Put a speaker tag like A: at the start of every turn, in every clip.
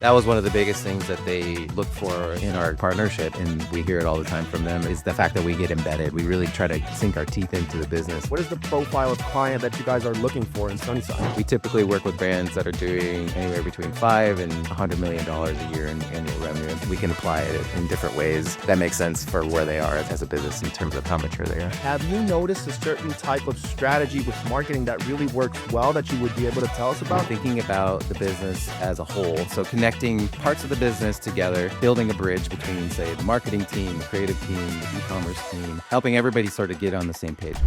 A: That was one of the biggest things that they look for in our partnership, and we hear it all the time from them, is the fact that we get embedded. We really try to sink our teeth into the business.
B: What is the profile of client that you guys are looking for in Sunnyside?
A: We typically work with brands that are doing anywhere between $5 and $100 million a year in annual revenue. We can apply it in different ways that make sense for where they are as a business in terms of how mature they are.
B: Have you noticed a certain type of strategy with marketing that really works well that you would be able to tell us about?
A: Thinking about the business as a whole, so connecting parts of the business together, building a bridge between, say, the marketing team, the creative team, the e-commerce team, helping everybody sort of get on the same page.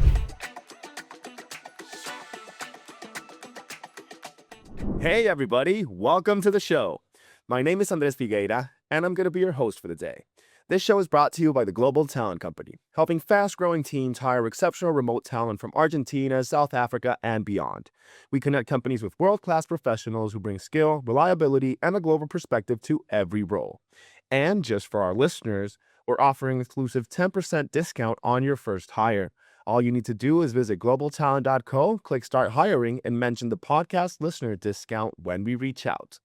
B: Hey everybody, welcome to the show. My name is Andres Figueira, and I'm going to be your host for the day. This show is brought to you by the Global Talent Company, helping fast-growing teams hire exceptional remote talent from Argentina, South Africa, and beyond. We connect companies with world-class professionals who bring skill, reliability, and a global perspective to every role. And just for our listeners, we're offering an exclusive 10% discount on your first hire. All you need to do is visit globaltalent.co, click Start Hiring, and mention the podcast listener discount when we reach out.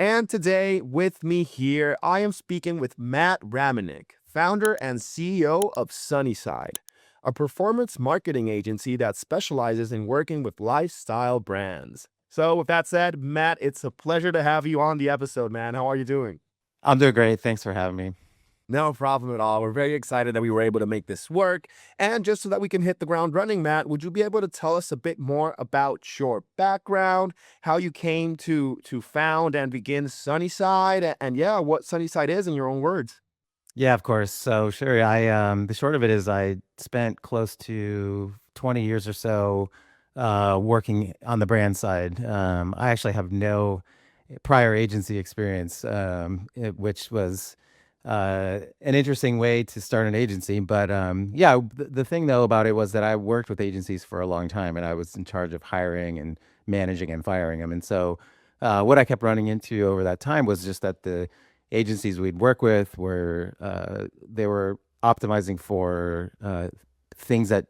B: And today, with me here, I am speaking with Matt Raminick, founder and CEO of Sunnyside, a performance marketing agency that specializes in working with lifestyle brands. So with that said, Matt, it's a pleasure to have you on the episode, man. How are you doing?
A: I'm doing great. Thanks for having me.
B: No problem at all. We're very excited that we were able to make this work. And just so that we can hit the ground running, Matt, would you be able to tell us a bit more about your background, how you came to found and begin Sunnyside, and yeah, what Sunnyside is in your own words?
A: Yeah, of course. So sure, the short of it is I spent close to 20 years or so working on the brand side. I actually have no prior agency experience, which was an interesting way to start an agency. But the thing though about it was that I worked with agencies for a long time, and I was in charge of hiring and managing and firing them. And so what I kept running into over that time was just that the agencies we'd work with were they were optimizing for things that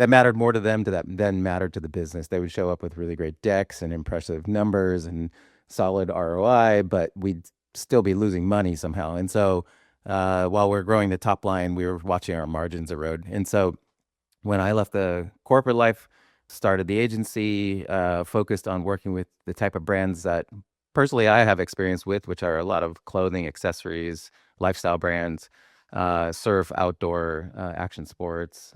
A: mattered more to them than mattered to the business. They would show up with really great decks and impressive numbers and solid ROI, but we'd still be losing money somehow. And so while we're growing the top line, we were watching our margins erode. And so when I left the corporate life, started the agency, focused on working with the type of brands that personally I have experience with, which are a lot of clothing, accessories, lifestyle brands, surf, outdoor, action sports.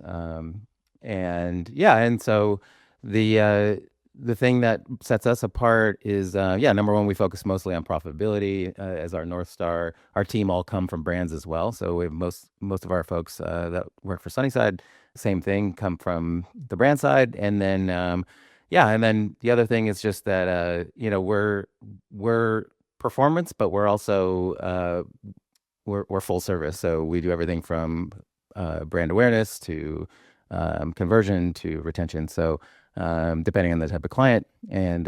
A: And so the thing that sets us apart is, number one, we focus mostly on profitability as our North Star. Our team all come from brands as well. So we have most of our folks that work for Sunnyside, same thing, come from the brand side. And then, and then the other thing is just that, we're performance, but we're also, we're full service. So we do everything from brand awareness to conversion to retention. So depending on the type of client, and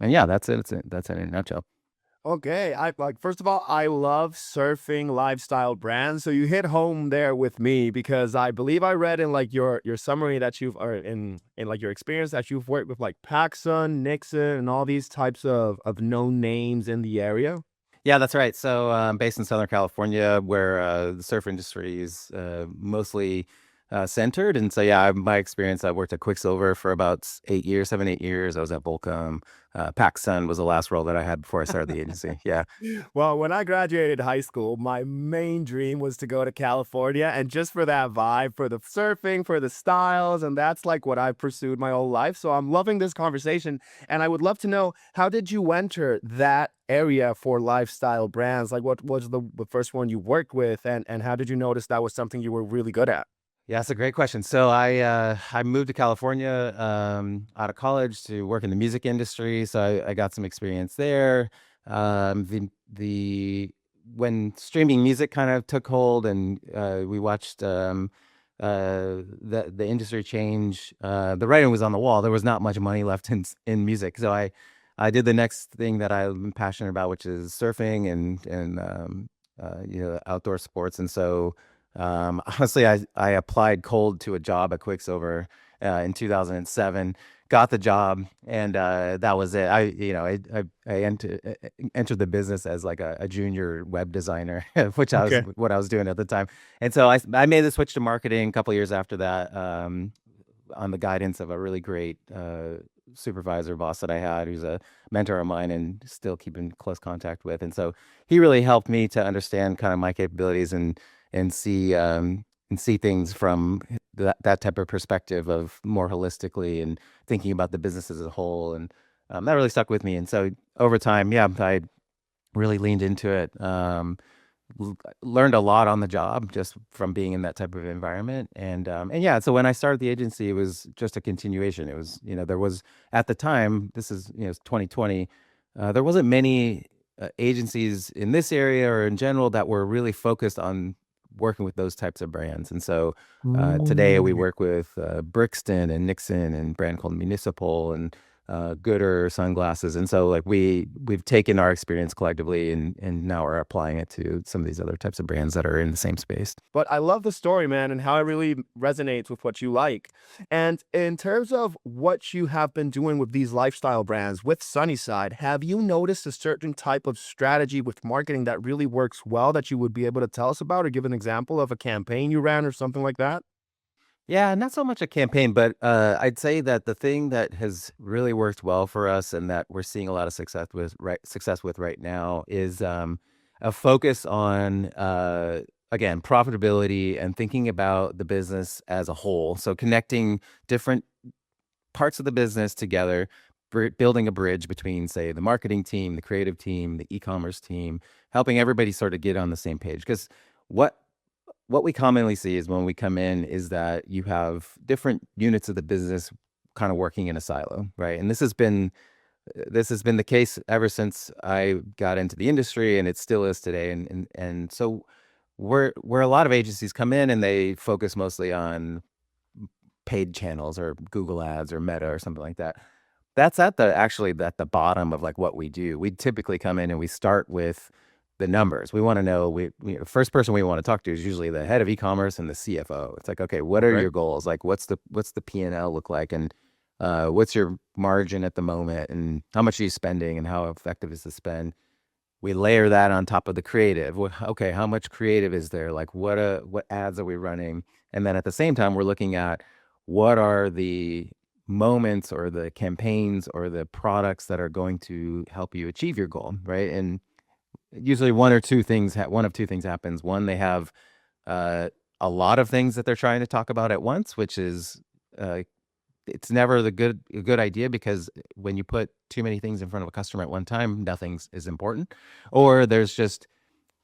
A: that's it. That's it in a nutshell.
B: Okay, first of all, I love surfing lifestyle brands. So you hit home there with me because I believe I read in your summary that you've or in your experience that you've worked with like PacSun, Nixon, and all these types of known names in the area.
A: Yeah, that's right. So I'm based in Southern California, where the surf industry is mostly centered. And so, my experience, I worked at Quicksilver for about 7, 8 years. I was at Volcom. PacSun was the last role that I had before I started the agency. Yeah.
B: Well, when I graduated high school, my main dream was to go to California, and just for that vibe, for the surfing, for the styles, and that's like what I've pursued my whole life. So I'm loving this conversation, and I would love to know, how did you enter that area for lifestyle brands? Like, what was the first one you worked with, and how did you notice that was something you were really good at?
A: Yeah, that's a great question. So I moved to California out of college to work in the music industry. So I got some experience there. When streaming music kind of took hold, and we watched the industry change, the writing was on the wall. There was not much money left in music. So I did the next thing that I'm passionate about, which is surfing and outdoor sports. And so honestly, I applied cold to a job at Quicksilver in 2007. got the job, and that was it. Entered the business as like a junior web designer, which I was
B: Okay.
A: what I was doing at the time. And so I made the switch to marketing a couple years after that, on the guidance of a really great supervisor boss that I had, who's a mentor of mine and still keep in close contact with. And so he really helped me to understand kind of my capabilities and see things from that type of perspective of more holistically and thinking about the business as a whole. And that really stuck with me. And so over time, yeah, I really leaned into it. Learned a lot on the job just from being in that type of environment. And yeah, so when I started the agency, it was just a continuation. It was, there was at the time, this is, 2020, there wasn't many agencies in this area or in general that were really focused on working with those types of brands. And so today we
B: Mm.
A: work with Brixton and Nixon and a brand called Municipal and Goodr Sunglasses. And so like we've taken our experience collectively and now we're applying it to some of these other types of brands that are in the same space.
B: But I love the story, man, and how it really resonates with what you like. And in terms of what you have been doing with these lifestyle brands with Sunnyside, have you noticed a certain type of strategy with marketing that really works well that you would be able to tell us about or give an example of a campaign you ran or something like that?
A: Yeah, not so much a campaign, but I'd say that the thing that has really worked well for us and that we're seeing a lot of success with right now is a focus on again profitability and thinking about the business as a whole. So connecting different parts of the business together, building a bridge between, say, the marketing team, the creative team, the e-commerce team, helping everybody sort of get on the same page. Because what what we commonly see is when we come in is that you have different units of the business kind of working in a silo, right? And this has been the case ever since I got into the industry, and it still is today. And so where a lot of agencies come in and they focus mostly on paid channels or Google ads or Meta or something like that. That's actually at the bottom of like what we do. We typically come in and we start with the numbers. We want to know the first person we want to talk to is usually the head of e-commerce and the CFO. It's like, okay, what are
B: Okay.
A: your goals? Like what's the P&L look like? And what's your margin at the moment? And how much are you spending and how effective is the spend? We layer that on top of the creative. Okay, how much creative is there? Like what ads are we running? And then at the same time, we're looking at what are the moments or the campaigns or the products that are going to help you achieve your goal, right? And usually one of two things happens. One, they have uh, a lot of things that they're trying to talk about at once, which is uh, it's never a good idea because when you put too many things in front of a customer at one time, nothing is important. Or there's just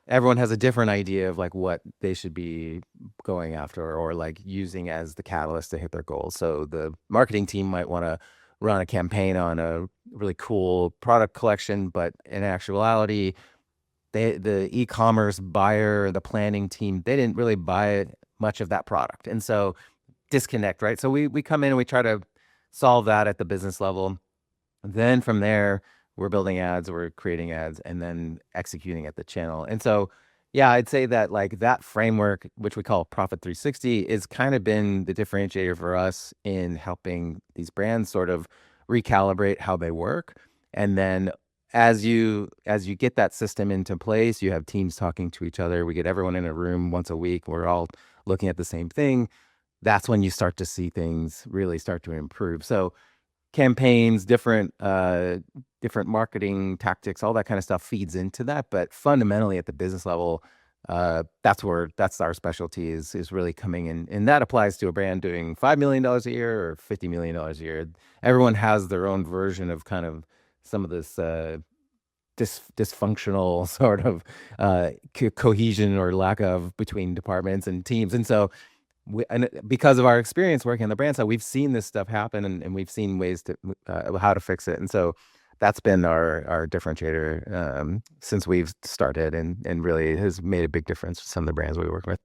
A: everyone has a different idea of like what they should be going after or like using as the catalyst to hit their goals. So the marketing team might want to run a campaign on a really cool product collection, but in actuality, the e-commerce buyer, the planning team, they didn't really buy much of that product. And so disconnect, right? So we come in and we try to solve that at the business level. Then from there, we're building ads, we're creating ads, and then executing at the channel. And so, yeah, I'd say that like that framework, which we call Profit 360, is kind of been the differentiator for us in helping these brands sort of recalibrate how they work. And then as you get that system into place, you have teams talking to each other. We get everyone in a room once a week. We're all looking at the same thing. That's when you start to see things really start to improve. So campaigns, different marketing tactics, all that kind of stuff feeds into that. But fundamentally, at the business level, that's our specialty is really coming in, and that applies to a brand doing $5 million a year or $50 million a year. Everyone has their own version of kind of some of this dysfunctional sort of cohesion or lack of between departments and teams, and so because of our experience working on the brand side, we've seen this stuff happen, and we've seen ways to how to fix it. And so that's been our differentiator since we've started, and really has made a big difference with some of the brands we work with.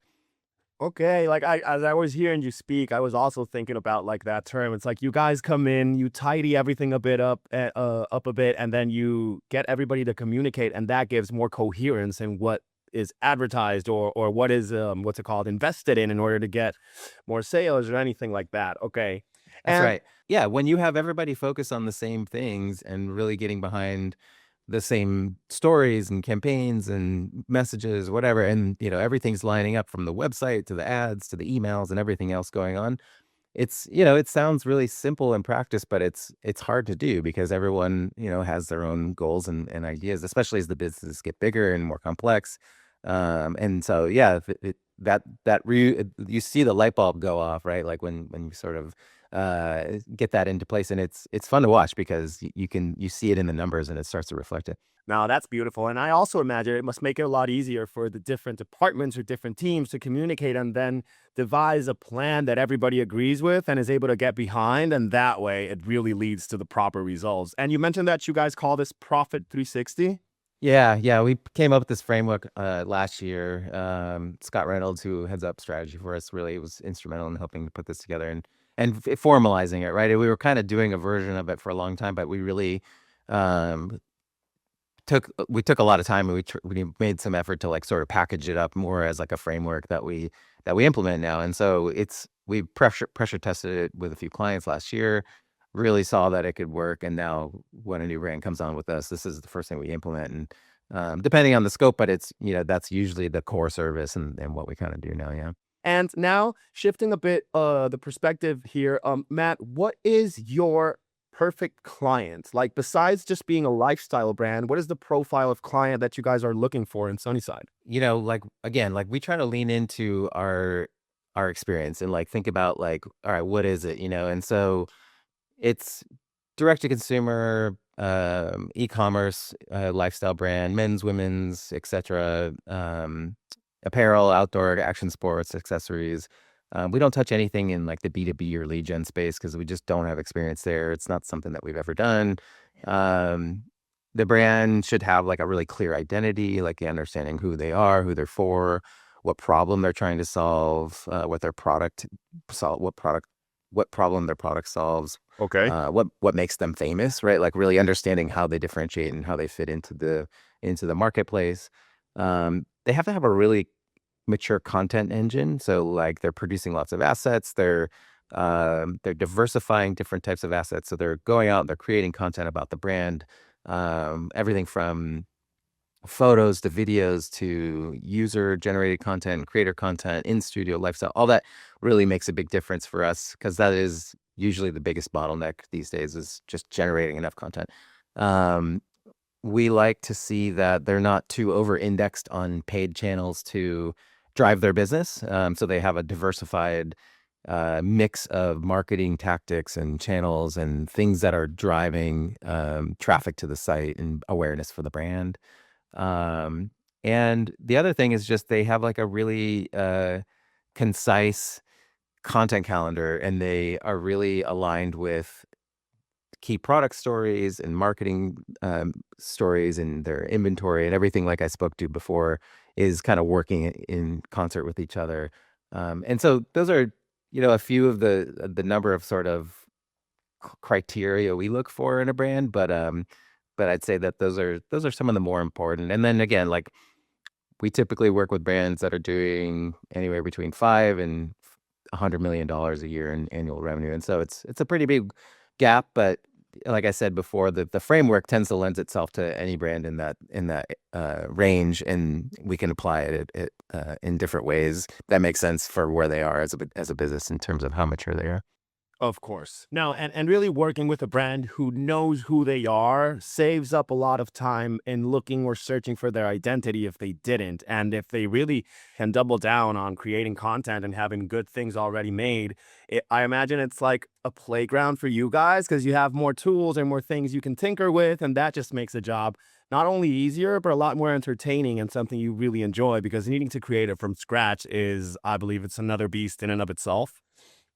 B: Okay, like as I was hearing you speak, I was also thinking about like that term. It's like you guys come in, you tidy everything a bit up a bit, and then you get everybody to communicate, and that gives more coherence in what is advertised or what is what's it called invested in order to get more sales or anything like that. Okay.
A: That's
B: And
A: right. Yeah, when you have everybody focus on the same things and really getting behind the same stories and campaigns and messages, whatever, and everything's lining up from the website to the ads to the emails and everything else going on. It sounds really simple in practice, but it's hard to do because everyone, has their own goals and ideas, especially as the businesses get bigger and more complex. And so, yeah, if you see the light bulb go off, right? Like when you sort of get that into place, and it's fun to watch because you see it in the numbers and it starts to reflect it.
B: now that's beautiful. And I also imagine it must make it a lot easier for the different departments or different teams to communicate and then devise a plan that everybody agrees with and is able to get behind. And that way it really leads to the proper results. And you mentioned that you guys call this Profit 360.
A: Yeah, yeah, we came up with this framework last year. Scott Reynolds, who heads up strategy for us, really was instrumental in helping to put this together and formalizing it. Right, we were kind of doing a version of it for a long time, but we really um, took a lot of time, and we made some effort to like sort of package it up more as like a framework that we implement now. And so we pressure tested it with a few clients last year, really saw that it could work, and now when a new brand comes on with us, this is the first thing we implement. And depending on the scope, but it's that's usually the core service and what we kind of do now. Yeah.
B: And now shifting a bit the perspective here, Matt, what is your perfect client? Like besides just being a lifestyle brand, what is the profile of client that you guys are looking for in Sunnyside?
A: Like again, like we try to lean into our experience and like think about like, all right, what is it, and so it's direct to consumer, e-commerce, lifestyle brand, men's, women's, etc. Apparel, outdoor, action sports, accessories. We don't touch anything in like the B2B or lead gen space because we just don't have experience there. It's not something that we've ever done. Um, the brand should have like a really clear identity, like the understanding who they are, who they're for, what problem they're trying to solve, what their product solve, what problem their product solves,
B: Okay.
A: what makes them famous, right? Like really understanding how they differentiate and how they fit into the marketplace. They have to have a really mature content engine. So like they're producing lots of assets. They're diversifying different types of assets. So they're going out and they're creating content about the brand. Everything from photos to videos to user generated content, creator content, in studio lifestyle, all that really makes a big difference for us because that is usually the biggest bottleneck these days is just generating enough content. Um, we like to see that they're not too over indexed on paid channels to drive their business. So they have a diversified mix of marketing tactics and channels and things that are driving traffic to the site and awareness for the brand. Um, and the other thing is just they have like a really concise content calendar, and they are really aligned with key product stories and marketing stories, and their inventory and everything, like I spoke to before, is kind of working in concert with each other. And so those are, a few of the number of sort of criteria we look for in a brand, but I'd say that those are some of the more important. And then again, like we typically work with brands that are doing anywhere between $5 and $100 million a year in annual revenue, and so it's a pretty big gap. But like I said before, the framework tends to lend itself to any brand in that range, and we can apply it in different ways that make sense for where they are as a business in terms of how mature they are.
B: Of course. No, and really working with a brand who knows who they are saves up a lot of time in looking or searching for their identity if they didn't. And if they really can double down on creating content and having good things already made, I imagine it's like a playground for you guys because you have more tools and more things you can tinker with. And that just makes the job not only easier, but a lot more entertaining and something you really enjoy because needing to create it from scratch is, I believe, it's another beast in and of itself.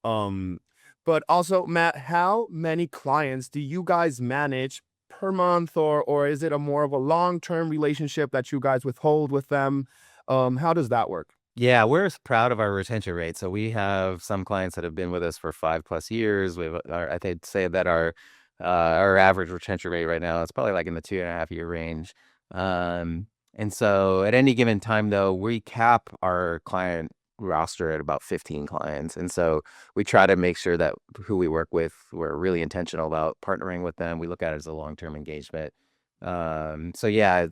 B: Um, but also, Matt, how many clients do you guys manage per month, or is it a more of a long-term relationship that you guys withhold with them? How does that work?
A: Yeah, we're proud of our retention rate. So we have some clients that have been with us for 5+ years. I think say that our average retention rate right now is probably like in the 2.5 year range. And so at any given time, though, we cap our client roster at about 15 clients. And so we try to make sure that who we work with, we're really intentional about partnering with them. We look at it as a long-term engagement. So yeah,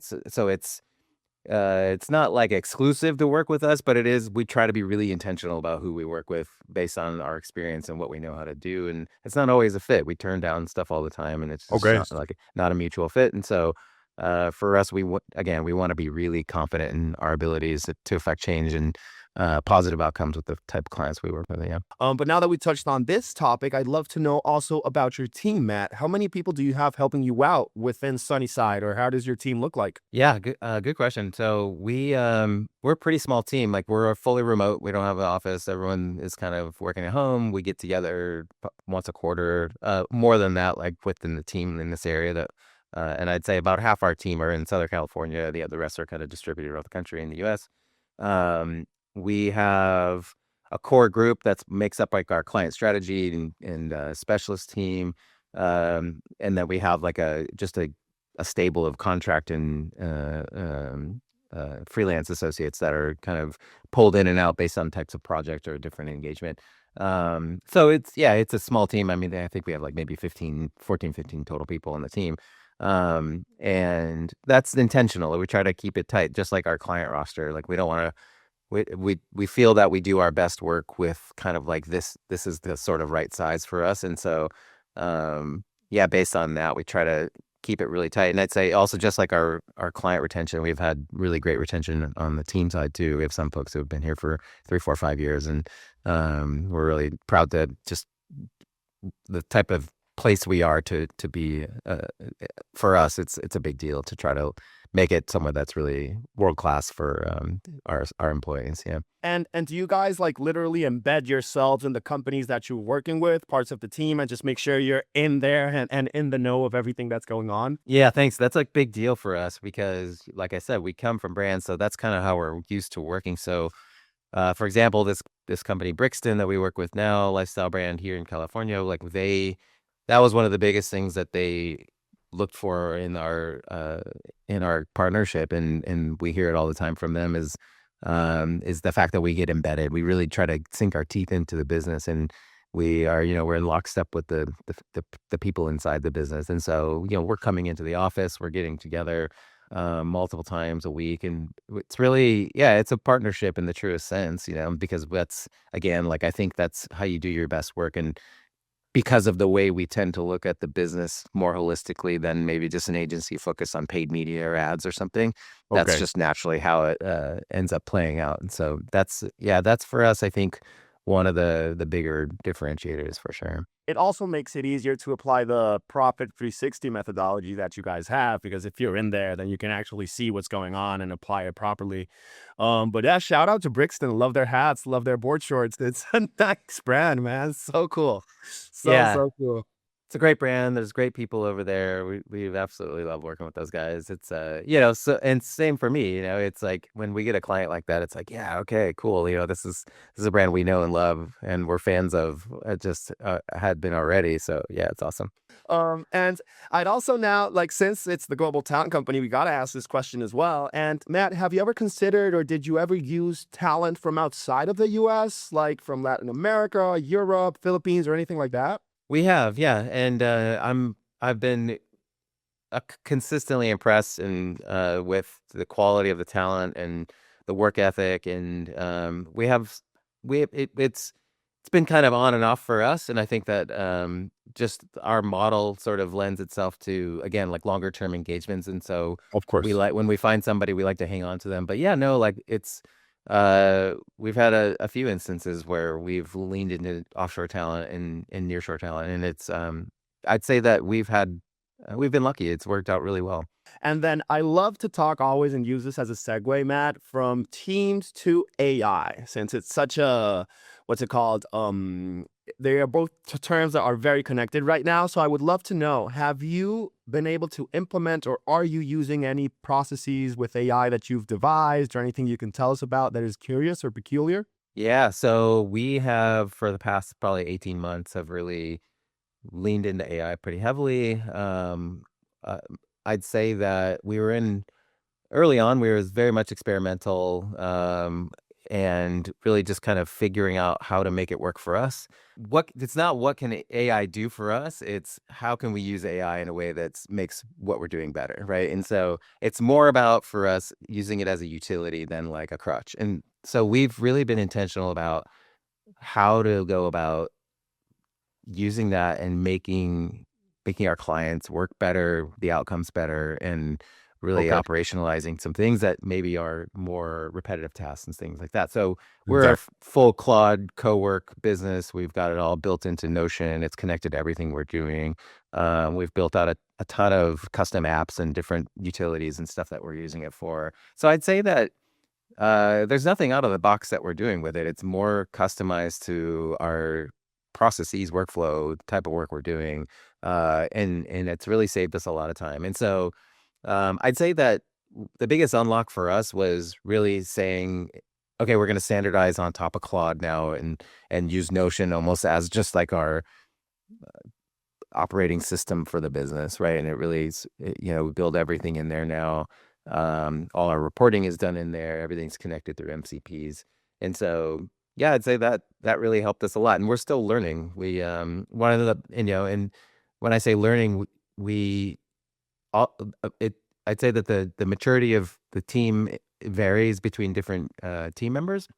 A: it's not like exclusive to work with us, but it is, we try to be really intentional about who we work with based on our experience and what we know how to do. And it's not always a fit. We turn down stuff all the time and it's just
B: Okay.
A: not a mutual fit. And so for us, again, we want to be really confident in our abilities to affect change and positive outcomes with the type of clients we work with. Yeah.
B: But now that we touched on this topic, I'd love to know also about your team, Matt. How many people do you have helping you out within Sunnyside, or how does your team look like?
A: Yeah, good question. So we're a pretty small team. Like we're fully remote. We don't have an office. Everyone is kind of working at home. We get together once a quarter. More than that, like within the team in this area. And I'd say about half our team are in Southern California. The rest are kind of distributed around the country in the U.S. We have a core group that makes up like our client strategy and specialist team. And then we have like just a stable of contract and freelance associates that are kind of pulled in and out based on types of project or different engagement. So it's a small team. I mean, I think we have like maybe 15 total people on the team. And that's intentional. We try to keep it tight, just like our client roster. Like we don't want to, we feel that we do our best work with kind of like this is the sort of right size for us. And so, based on that, we try to keep it really tight. And I'd say also just like our client retention, we've had really great retention on the team side too. We have some folks who have been here for 3, 4, 5 years, and we're really proud to just the type of place we are to be. For us, it's a big deal to try to make it somewhere that's really world class for our employees. Yeah.
B: And do you guys like literally embed yourselves in the companies that you're working with, parts of the team, and just make sure you're in there and in the know of everything that's going on?
A: Yeah, thanks. That's a big deal for us because, like I said, we come from brands, so that's kind of how we're used to working. So, for example, this company Brixton that we work with now, lifestyle brand here in California, like that was one of the biggest things that they looked for in our partnership, and we hear it all the time from them is the fact that we get embedded. We really try to sink our teeth into the business, and we're in lockstep with the people inside the business. And so, we're coming into the office, we're getting together multiple times a week, and it's really, it's a partnership in the truest sense, because that's, again, like I think that's how you do your best work. And because of the way we tend to look at the business more holistically than maybe just an agency focused on paid media or ads or something, that's
B: Okay.
A: just naturally how it ends up playing out. And so that's for us, I think, one of the bigger differentiators for sure.
B: It also makes it easier to apply the Profit 360 methodology that you guys have, because if you're in there, then you can actually see what's going on and apply it properly. But yeah, shout out to Brixton. Love their hats, love their board shorts. It's a nice brand, man. So cool. So,
A: Yeah.
B: so cool.
A: It's a great brand. There's great people over there. We absolutely love working with those guys. It's so, and same for me, it's like when we get a client like that, it's like, yeah, okay, cool. This is a brand we know and love and we're fans of, just had been already. So yeah, it's awesome.
B: And I'd also now, like, since it's the global talent company, we got to ask this question as well. And Matt, have you ever considered, or did you ever use talent from outside of the US, like from Latin America, Europe, Philippines, or anything like that?
A: We have, yeah. And I've been consistently impressed and with the quality of the talent and the work ethic. And it's been kind of on and off for us. And I think that just our model sort of lends itself to, again, like longer term engagements. And so
B: Of course.
A: when we find somebody, we like to hang on to them. But yeah, no, like we've had a few instances where we've leaned into offshore talent and nearshore talent. And it's, I'd say that we've been lucky. It's worked out really well.
B: And then I love to talk always and use this as a segue, Matt, from teams to AI, since it's such a, what's it called? They are both terms that are very connected right now. So I would love to know, have you been able to implement, or are you using any processes with AI that you've devised, or anything you can tell us about that is curious or peculiar?
A: Yeah. So we have, for the past probably 18 months, have really leaned into AI pretty heavily. Uh, I'd say that early on, we were very much experimental. and really just kind of figuring out how to make it work for us. It's not what can AI do for us, it's how can we use AI in a way that makes what we're doing better, right? And so it's more about for us using it as a utility than like a crutch. And so we've really been intentional about how to go about using that and making our clients work better, the outcomes better, and really
B: Okay.
A: operationalizing some things that maybe are more repetitive tasks and things like that. So we're a
B: Def-
A: full Claude co-work business. We've got it all built into Notion. It's connected to everything we're doing. We've built out a ton of custom apps and different utilities and stuff that we're using it for. So I'd say that there's nothing out of the box that we're doing with it. It's more customized to our processes, workflow, type of work we're doing, and it's really saved us a lot of time. And so I'd say that the biggest unlock for us was really saying, okay, we're going to standardize on top of Claude now and use Notion almost as just like our operating system for the business, right? And it really is, we build everything in there now. All our reporting is done in there. Everything's connected through MCPs. And so, yeah, I'd say that really helped us a lot. And we're still learning. We, one of the, and when I say learning, we all, I'd say that the maturity of the team varies between different team members.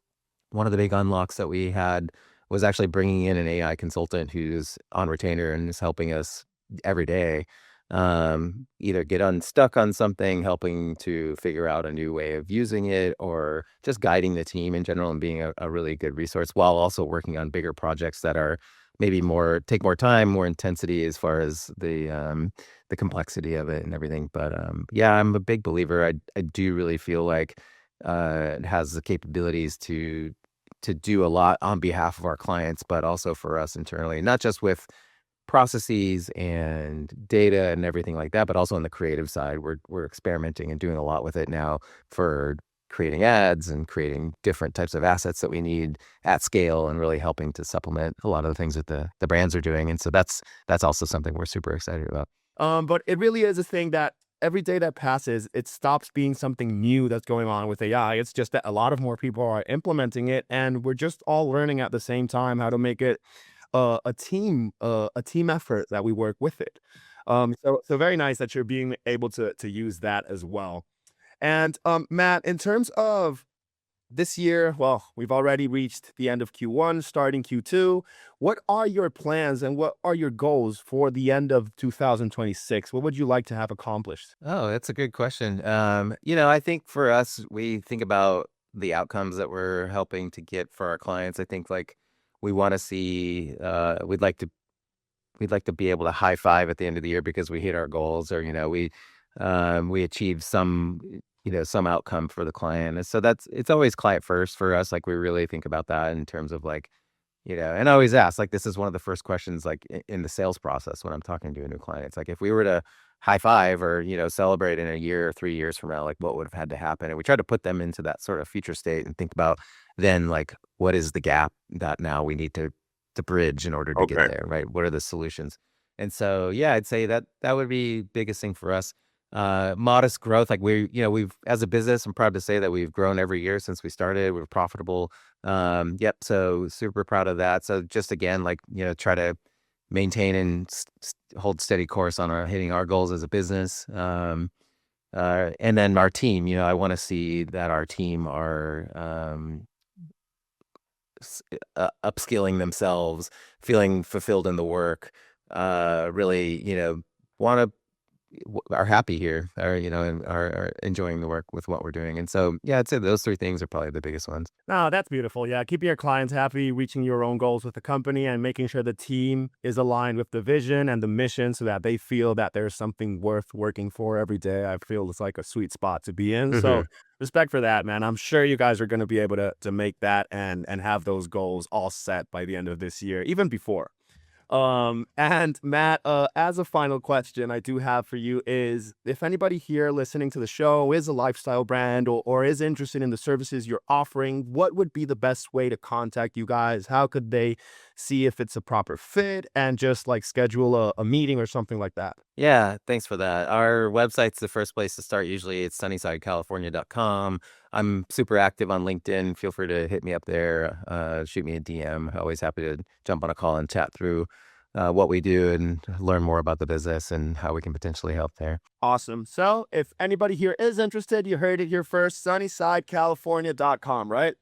A: One of the big unlocks that we had was actually bringing in an AI consultant who's on retainer and is helping us every day, either get unstuck on something, helping to figure out a new way of using it, or just guiding the team in general and being a really good resource while also working on bigger projects that are maybe take more time, more intensity as far as the complexity of it and everything. But yeah, I'm a big believer. I do really feel like it has the capabilities to do a lot on behalf of our clients, but also for us internally, not just with processes and data and everything like that, but also on the creative side. We're experimenting and doing a lot with it now for creating ads and creating different types of assets that we need at scale and really helping to supplement a lot of the things that the brands are doing. And so that's also something we're super excited about.
B: But it really is a thing that every day that passes, it stops being something new that's going on with AI. It's just that a lot of more people are implementing it, and we're just all learning at the same time how to make it a team effort that we work with it. So very nice that you're being able to use that as well. And Matt, in terms of this year, well, we've already reached the end of Q1, starting Q2. What are your plans and what are your goals for the end of 2026? What would you like to have accomplished?
A: Oh, that's a good question. I think for us, we think about the outcomes that we're helping to get for our clients. I think like we want to see, we'd like to be able to high five at the end of the year because we hit our goals, or we achieve some outcome for the client. And so it's always client first for us. Like we really think about that in terms of like, and I always ask, like, this is one of the first questions, like in the sales process when I'm talking to a new client. It's like, if we were to high five or, celebrate in a year or 3 years from now, like what would have had to happen? And we try to put them into that sort of future state and think about then like, what is the gap that now we need to bridge in order to get
B: Okay.
A: there, right? What are the solutions? And so, yeah, I'd say that would be biggest thing for us. Modest growth, like we've, as a business, I'm proud to say that we've grown every year since we started. We're profitable. Yep. So super proud of that. So just again, like, try to maintain and hold steady course on hitting our goals as a business. And then our team, I want to see that our team are, upskilling themselves, feeling fulfilled in the work, really, want to are happy here, or and are enjoying the work with what we're doing. And so, yeah, I'd say those three things are probably the biggest ones.
B: No, that's beautiful. Yeah, keeping your clients happy, reaching your own goals with the company, and making sure the team is aligned with the vision and the mission so that they feel that there's something worth working for every day. I feel it's like a sweet spot to be in. So respect for that, man. I'm sure you guys are going to be able to make that and have those goals all set by the end of this year, even before. And Matt, as a final question I do have for you is, if anybody here listening to the show is a lifestyle brand or is interested in the services you're offering, what would be the best way to contact you guys? How could they see if it's a proper fit, and just like schedule a meeting or something like that?
A: Yeah, thanks for that. Our website's the first place to start. Usually it's sunnysidecalifornia.com. I'm super active on LinkedIn. Feel free to hit me up there, shoot me a DM. Always happy to jump on a call and chat through what we do and learn more about the business and how we can potentially help there.
B: Awesome. So if anybody here is interested, you heard it here first, sunnysidecalifornia.com, right?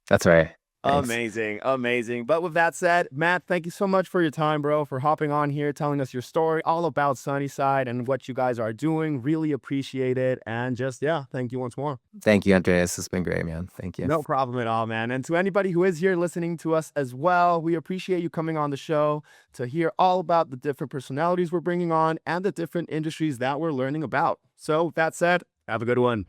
A: That's right. Thanks.
B: Amazing, amazing. But with that said, Matt, thank you so much for your time, bro, for hopping on here, telling us your story all about Sunnyside and what you guys are doing. Really appreciate it. And just, yeah, thank you once more.
A: Thank you, Andreas. It's been great, man. Thank you.
B: No problem at all, man. And to anybody who is here listening to us as well, we appreciate you coming on the show to hear all about the different personalities we're bringing on and the different industries that we're learning about. So with that said, have a good one.